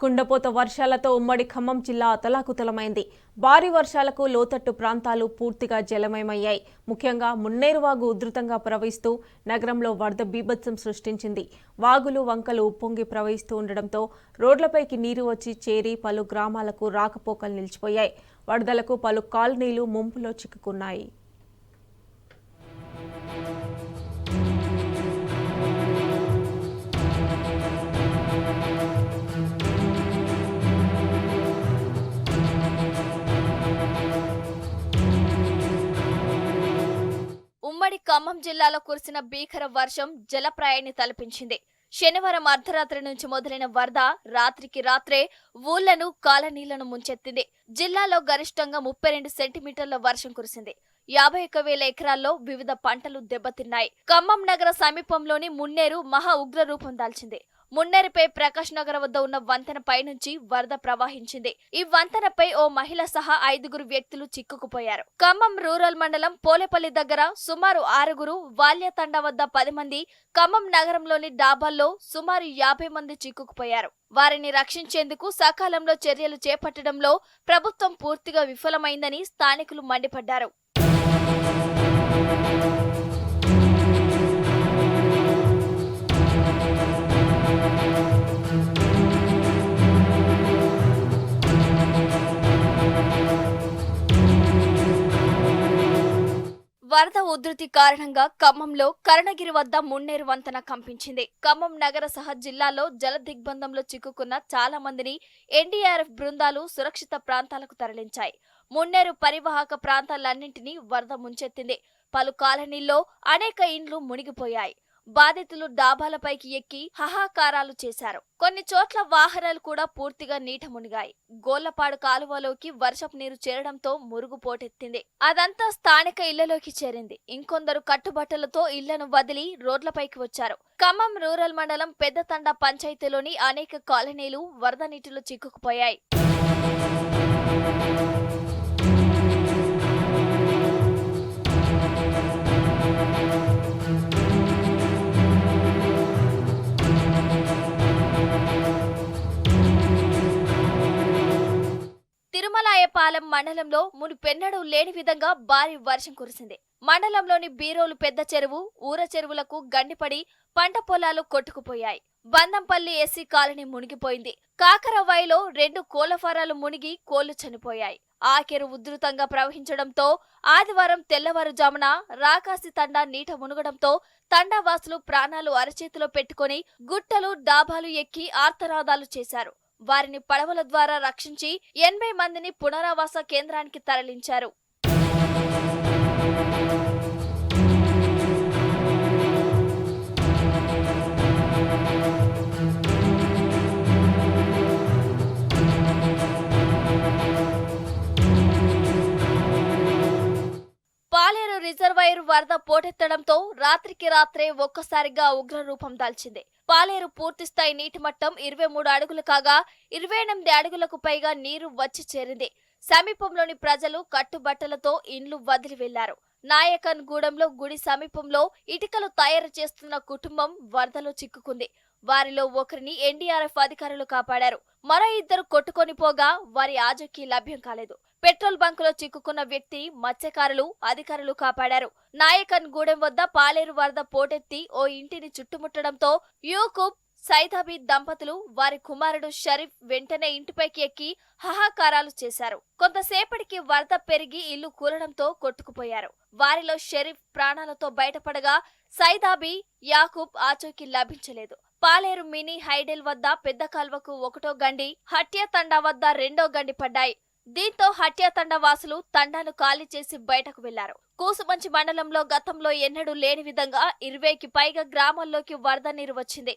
కుండపోత వర్షాలతో ఉమ్మడి ఖమ్మం జిల్లా అతలాకుతలమైంది. భారీ వర్షాలకు లోతట్టు ప్రాంతాలు పూర్తిగా జలమయమయ్యాయి. ముఖ్యంగా మున్నేరు వాగు ఉధృతంగా ప్రవహిస్తూ నగరంలో వరద బీభత్సం సృష్టించింది. వాగులు వంకలు ఉప్పొంగి ప్రవహిస్తూ ఉండడంతో రోడ్లపైకి నీరు వచ్చి చేరి పలు గ్రామాలకు రాకపోకలు నిలిచిపోయాయి. వరదలకు పలు కాలనీలు ముంపులో చిక్కుకున్నాయి. ఉమ్మడి ఖమ్మం జిల్లాలో కురిసిన భీకర వర్షం జలప్రాయాన్ని తలపించింది. శనివారం అర్ధరాత్రి నుంచి మొదలైన వరద రాత్రికి రాత్రే ఊళ్లను కాలనీలను ముంచెత్తింది. జిల్లాలో గరిష్టంగా 32 సెంటీమీటర్ల వర్షం కురిసింది. 51,000 ఎకరాల్లో వివిధ పంటలు దెబ్బతిన్నాయి. ఖమ్మం నగర సమీపంలోని మున్నేరు మహా ఉగ్ర రూపం దాల్చింది. మున్నేరుపై ప్రకాష్ నగర్ వద్ద ఉన్న వంతెనపై నుంచి వరద ప్రవహించింది. ఈ వంతెనపై ఓ మహిళ సహా 5 వ్యక్తులు చిక్కుకుపోయారు. ఖమ్మం రూరల్ మండలం పోలేపల్లి దగ్గర సుమారు 6, వాల్యతండ వద్ద 10 మంది, ఖమ్మం నగరంలోని డాబాల్లో సుమారు 50 మంది చిక్కుకుపోయారు. వారిని రక్షించేందుకు సకాలంలో చర్యలు చేపట్టడంలో ప్రభుత్వం పూర్తిగా విఫలమైందని స్థానికులు మండిపడ్డారు. వరద ఉధృతి కారణంగా ఖమ్మంలో కరుణగిరి వద్ద మున్నేరు వంతెన కంపించింది. ఖమ్మం నగర సహా జిల్లాలో జల దిగ్బంధంలో చిక్కుకున్న చాలా మందిని ఎన్డీఆర్ఎఫ్ బృందాలు సురక్షిత ప్రాంతాలకు తరలించాయి. మున్నేరు పరివాహక ప్రాంతాలన్నింటినీ వరద ముంచెత్తింది. పలు కాలనీల్లో అనేక ఇండ్లు మునిగిపోయాయి. బాధితులు డాబాలపైకి ఎక్కి హాహాకారాలు చేశారు. కొన్ని చోట్ల వాహనాలు కూడా పూర్తిగా నీట మునిగాయి. గోళ్లపాడు కాలువలోకి వర్షపు నీరు చేరడంతో మురుగు పోటెత్తింది. అదంతా స్థానిక ఇళ్లలోకి చేరింది. ఇంకొందరు కట్టుబట్టలతో ఇళ్లను వదిలి రోడ్లపైకి వచ్చారు. ఖమ్మం రూరల్ మండలం పెద్దతండ పంచాయతీలోని అనేక కాలనీలు వరద నీటిలో చిక్కుకుపోయాయి. తిరుమలాయపాలెం మండలంలో మునుపెన్నడూ లేని విధంగా భారీ వర్షం కురిసింది. మండలంలోని బీరోలు పెద్ద చెరువు, ఊర చెరువులకు గండిపడి పంట పొలాలు కొట్టుకుపోయాయి. బందంపల్లి ఎస్సీ కాలనీ మునిగిపోయింది. కాకరవాయిలో 2 కోళ్ల ఫారాలు మునిగి కోళ్లు చనిపోయాయి. ఆకెరు ఉధృతంగా ప్రవహించడంతో ఆదివారం తెల్లవారుజామున రాకాసి తండా నీట మునగడంతో తండావాసులు ప్రాణాలు అరచేతిలో పెట్టుకుని గుట్టలు, డాబాలు ఎక్కి ఆర్తనాదాలు చేశారు. వారిని పడవల ద్వారా రక్షించి 80 మందిని పునరావాస కేంద్రానికి తరలించారు. పాలేరు రిజర్వాయర్ వరద పోటెత్తడంతో రాత్రికి రాత్రే ఒక్కసారిగా ఉగ్రరూపం దాల్చింది. పాలేరు పూర్తిస్థాయి నీటి మట్టం 23 అడుగులు కాగా 28 అడుగులకు పైగా నీరు వచ్చి చేరింది. సమీపంలోని ప్రజలు కట్టుబట్టలతో ఇండ్లు వదిలి వెళ్లారు. నాయకన్ గూడెంలో గుడి సమీపంలో ఇటుకలు తయారు చేస్తున్న కుటుంబం వరదలో చిక్కుకుంది. వారిలో ఒకరిని ఎన్డీఆర్ఎఫ్ అధికారులు కాపాడారు. మరో 2 కొట్టుకొని పోగా వారి ఆచూకీ లభ్యం కాలేదు. పెట్రోల్ బంకులో చిక్కుకున్న వ్యక్తి మత్స్యకారులు అధికారులు కాపాడారు. నాయకన్ గూడెం వద్ద పాలేరు వరద పోటెత్తి ఓ ఇంటిని చుట్టుముట్టడంతో యూకుబ్, సైదాబీ దంపతులు, వారి కుమారుడు షరీఫ్ వెంటనే ఇంటిపైకి ఎక్కి హాహాకారాలు చేశారు. కొంతసేపటికి వరద పెరిగి ఇల్లు కూలడంతో కొట్టుకుపోయారు. వారిలో షరీఫ్ ప్రాణాలతో బయటపడగా సైదాబీ, యాకూబ్ ఆచూకీ లభించలేదు. పాలేరు మినీ హైడెల్ వద్ద పెద్ద కాల్వకు 1వ గండి, హట్యాతండా వద్ద 2వ గండి పడ్డాయి. దీంతో హట్యాతండ వాసులు తండాను ఖాళీ చేసి బయటకు వెళ్లారు. కూసుమంచి మండలంలో గతంలో ఎన్నడూ లేని విధంగా 20కి పైగా గ్రామాల్లోకి వరద నీరు వచ్చింది.